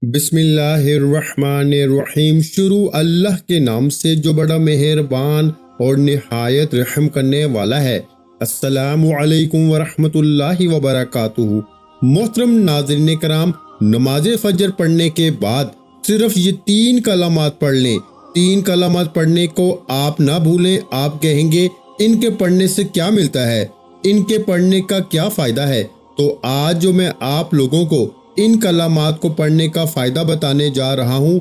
بسم اللہ الرحمن الرحیم۔ شروع اللہ کے نام سے جو بڑا مہربان اور نہایت رحم کرنے والا ہے۔ السلام علیکم ورحمۃ اللہ وبرکاتہ۔ محترم ناظرین کرام، نماز فجر پڑھنے کے بعد صرف یہ 3 کلمات پڑھ لیں۔ 3 کلمات پڑھنے کو آپ نہ بھولیں۔ آپ کہیں گے ان کے پڑھنے سے کیا ملتا ہے، ان کے پڑھنے کا کیا فائدہ ہے؟ تو آج جو میں آپ لوگوں کو ان کلمات کو پڑھنے کا فائدہ بتانے جا رہا ہوں،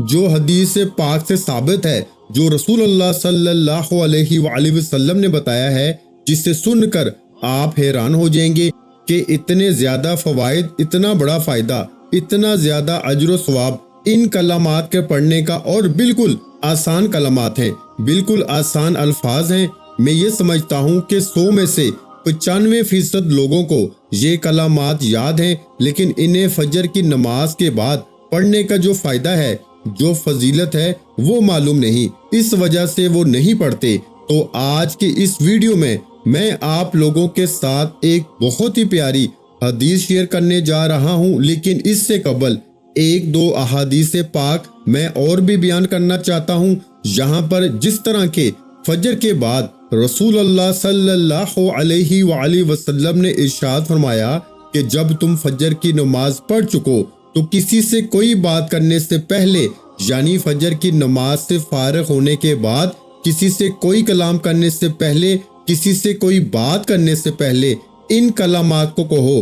جو حدیث پاک سے ثابت ہے، جو رسول اللہ صلی اللہ علیہ وآلہ وسلم نے بتایا ہے، جسے سن کر آپ حیران ہو جائیں گے کہ اتنے زیادہ فوائد، اتنا بڑا فائدہ، اتنا زیادہ اجر و ثواب ان کلمات کے پڑھنے کا۔ اور بالکل آسان کلمات ہیں، بالکل آسان الفاظ ہیں۔ میں یہ سمجھتا ہوں کہ 100 میں سے 95% لوگوں کو یہ کلمات یاد ہیں، لیکن انہیں فجر کی نماز کے بعد پڑھنے کا جو فائدہ ہے، جو فضیلت ہے، وہ معلوم نہیں، اس وجہ سے وہ نہیں پڑھتے۔ تو آج کی اس ویڈیو میں آپ لوگوں کے ساتھ ایک بہت ہی پیاری حدیث شیئر کرنے جا رہا ہوں، لیکن اس سے قبل 1-2 احادیث پاک میں اور بھی بیان کرنا چاہتا ہوں، یہاں پر جس طرح کے فجر کے بعد رسول اللہ صلی اللہ علیہ وآلہ وسلم نے ارشاد فرمایا کہ جب تم فجر کی نماز پڑھ چکو تو کسی سے کوئی بات کرنے سے پہلے، یعنی فجر کی نماز سے فارغ ہونے کے بعد کسی سے کوئی کلام کرنے سے پہلے، کسی سے کوئی بات کرنے سے پہلے ان کلمات کو کہو: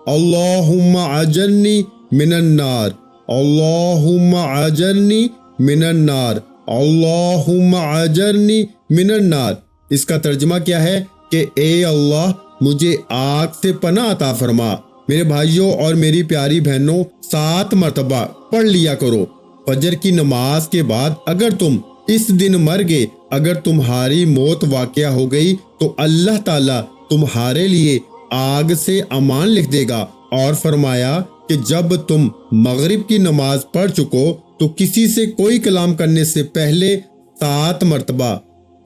اللہم اجرنی من النار، اللہم اجرنی من النار، اللہم اجرنی من النار۔ اس کا ترجمہ کیا ہے کہ اے اللہ، مجھے آگ سے پناہ عطا فرما۔ میرے بھائیوں اور میری پیاری بہنوں، 7 مرتبہ پڑھ لیا کرو فجر کی نماز کے بعد۔ اگر تم اس دن مر گئے، اگر تمہاری موت واقع ہو گئی، تو اللہ تعالیٰ تمہارے لیے آگ سے امان لکھ دے گا۔ اور فرمایا کہ جب تم مغرب کی نماز پڑھ چکو تو کسی سے کوئی کلام کرنے سے پہلے 7 مرتبہ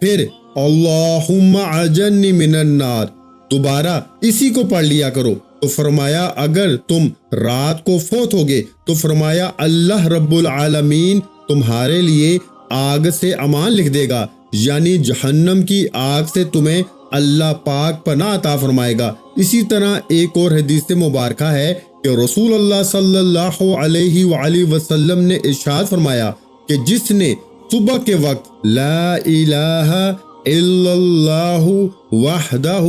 پھر اللہم اجرنی من النار دوبارہ اسی کو پڑھ لیا کرو۔ تو فرمایا اگر تم رات کو فوت ہوگے تو فرمایا اللہ رب العالمین تمہارے لیے آگ سے امان لکھ دے گا، یعنی جہنم کی آگ سے تمہیں اللہ پاک پناہ عطا فرمائے گا۔ اسی طرح ایک اور حدیث مبارکہ ہے کہ رسول اللہ صلی اللہ علیہ وآلہ وسلم نے ارشاد فرمایا کہ جس نے صبح کے وقت لا الہ الا اللہ وحدہ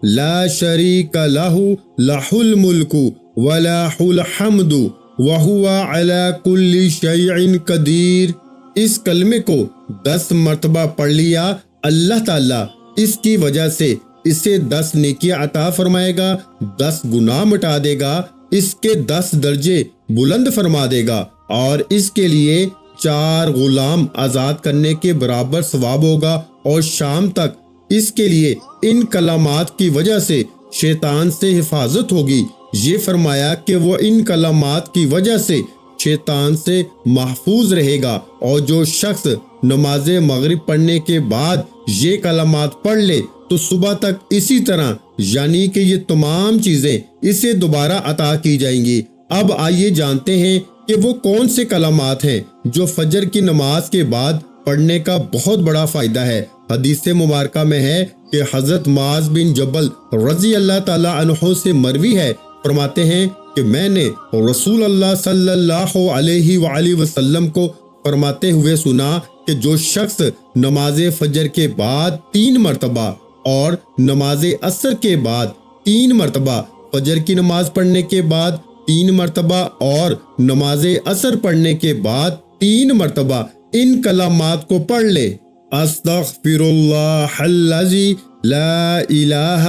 لا شریک لہ لہ الملک ولہ الحمد وہو علی کل شیء قدیر، اس کلمے کو 10 مرتبہ پڑھ لیا، اللہ تعالیٰ اس کی وجہ سے اسے 10 نیکیاں عطا فرمائے گا، 10 گناہ مٹا دے گا، اس کے 10 درجے بلند فرما دے گا، اور اس کے لیے 4 غلام آزاد کرنے کے برابر ثواب ہوگا۔ اور شام تک اس کے لیے ان کلمات کی وجہ سے شیطان سے حفاظت ہوگی۔ یہ فرمایا کہ وہ ان کلمات کی وجہ سے شیطان سے محفوظ رہے گا۔ اور جو شخص نماز مغرب پڑھنے کے بعد یہ کلمات پڑھ لے تو صبح تک اسی طرح، یعنی کہ یہ تمام چیزیں اسے دوبارہ عطا کی جائیں گی۔ اب آئیے جانتے ہیں کہ وہ کون سے کلمات ہیں جو فجر کی نماز کے بعد پڑھنے کا بہت بڑا فائدہ ہے۔ حدیث مبارکہ میں ہے کہ حضرت معاذ بن جبل رضی اللہ تعالی عنہ سے مروی ہے، فرماتے ہیں کہ میں نے رسول اللہ صلی اللہ علیہ وآلہ وسلم کو فرماتے ہوئے سنا کہ جو شخص نماز فجر کے بعد 3 مرتبہ اور نماز عصر کے بعد 3 مرتبہ، فجر کی نماز پڑھنے کے بعد 3 مرتبہ اور نماز عصر پڑھنے کے بعد 3 مرتبہ ان کلمات کو پڑھ لے: استغفر اللہ الذی لا الہ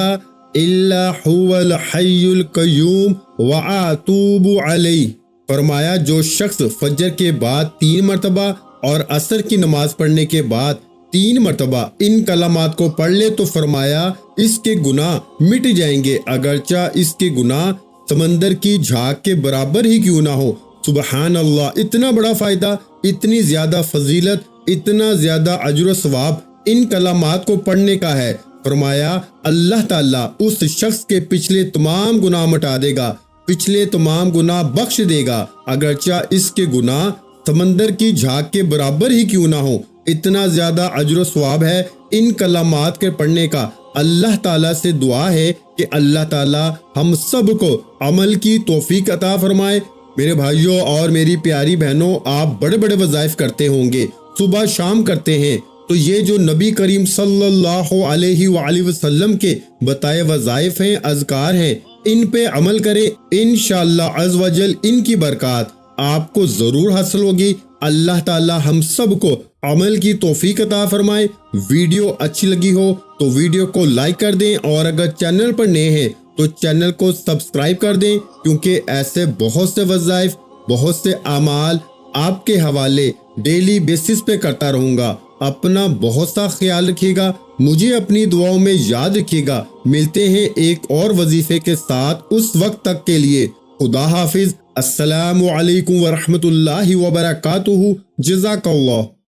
الا هو الحی القیوم واتوب علیہ۔ فرمایا جو شخص فجر کے بعد 3 مرتبہ اور عصر کی نماز پڑھنے کے بعد 3 مرتبہ ان کلمات کو پڑھ لے تو فرمایا اس کے گناہ مٹ جائیں گے، اگرچہ اس کے گناہ سمندر کی جھاگ کے برابر ہی کیوں نہ ہو۔ سبحان اللہ، اتنا بڑا فائدہ، اتنی زیادہ فضیلت، اتنا زیادہ اجر و ثواب ان کلمات کو پڑھنے کا ہے۔ فرمایا اللہ تعالیٰ اس شخص کے پچھلے تمام گناہ مٹا دے گا، پچھلے تمام گناہ بخش دے گا، اگرچہ اس کے گناہ سمندر کی جھاگ کے برابر ہی کیوں نہ ہو۔ اتنا زیادہ اجر و ثواب ہے ان کلمات کے پڑھنے کا۔ اللہ تعالیٰ سے دعا ہے کہ اللہ تعالیٰ ہم سب کو عمل کی توفیق عطا فرمائے۔ میرے بھائیوں اور میری پیاری بہنوں، آپ بڑے بڑے وظائف کرتے ہوں گے، صبح شام کرتے ہیں، تو یہ جو نبی کریم صلی اللہ علیہ وآلہ وسلم کے بتائے وظائف ہیں، اذکار ہیں، ان پہ عمل کریں، انشاءاللہ عز و جل ان کی برکات آپ کو ضرور حاصل ہوگی۔ اللہ تعالیٰ ہم سب کو عمل کی توفیق عطا فرمائے۔ ویڈیو اچھی لگی ہو تو ویڈیو کو لائک کر دیں، اور اگر چینل پر نئے ہیں تو چینل کو سبسکرائب کر دیں، کیونکہ ایسے بہت سے وظائف، بہت سے اعمال آپ کے حوالے ڈیلی بیسس پہ کرتا رہوں گا۔ اپنا بہت سا خیال رکھیے گا، مجھے اپنی دعاؤں میں یاد رکھیے گا۔ ملتے ہیں ایک اور وظیفے کے ساتھ، اس وقت تک کے لیے خدا حافظ۔ السلام علیکم ورحمۃ اللہ وبرکاتہ۔ جزاک اللہ۔